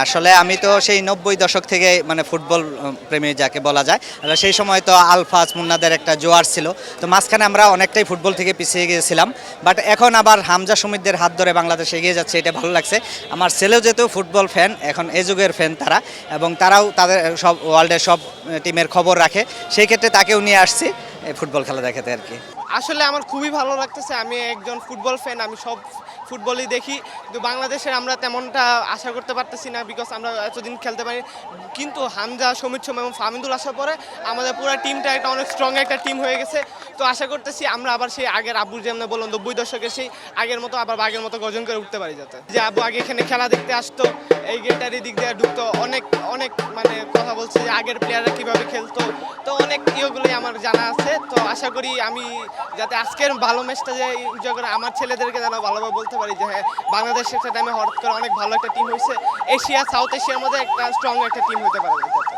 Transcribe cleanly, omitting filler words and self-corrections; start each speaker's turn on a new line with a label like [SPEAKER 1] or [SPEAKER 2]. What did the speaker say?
[SPEAKER 1] আসলে আমি তো সেই ৯০ দশক থেকে মানে ফুটবল প্রেমী যাকে বলা যায়। সেই সময় তো আলফাজ মুন্নাদের একটা জোয়ার ছিল। তো মাঝখানে আমরা অনেকটাই ফুটবল থেকে পিছিয়ে গিয়েছিলাম। বাট এখন আবার হামজা সুমিতদের হাত ধরে বাংলাদেশ এগিয়ে যাচ্ছে, এটা ভালো লাগছে। আমার ছেলেও যেহেতু ফুটবল ফ্যান, এখন এই যুগের ফ্যান তারা, এবং তারাও তাদের সব ওয়ার্ল্ডের সব টিমের খবর রাখে। সেই ক্ষেত্রে তাকেও নিয়ে আসছি এই ফুটবল খেলা দেখাতে আর কি।
[SPEAKER 2] আসলে আমার খুবই ভালো লাগতেছে। আমি একজন ফুটবল ফ্যান, আমি সব ফুটবলই দেখি, কিন্তু বাংলাদেশের আমরা তেমনটা আশা করতে পারতেছি না, বিকজ আমরা এতদিন খেলতে পারি। কিন্তু হামজা, সমিত সোম এবং ফাহমিদুল আসার পরে আমাদের পুরো টিমটা একটা অনেক স্ট্রং একটা টিম হয়ে গেছে। তো আশা করতেছি আমরা আবার সেই আগের আব্বুর যেমন বললাম ৯০ দশকের সেই আগের মতো আবার আগের মতো গর্জন করে উঠতে পারি, যাতে যে আব্বু আগে এখানে খেলা দেখতে আসতো, এই গেটটার দিক দিয়ে ঢুকতো, অনেক অনেক মানে কথা বলছে যে আগের প্লেয়াররা কীভাবে খেলতো। তো অনেক ইয়েগুলোই আমার জানা আছে। তো আশা করি আমি যাতে আজকের ভালো ম্যাচটা যে এনজয় করে আমার ছেলেদেরকে যেন ভালোভাবে বলতে পারি যে হ্যাঁ, বাংলাদেশ একটা টাইমে হঠাৎ করে অনেক ভালো একটা টিম হয়েছে, এশিয়া সাউথ এশিয়ার মধ্যে একটা স্ট্রং একটা টিম হতে পারে যাতে।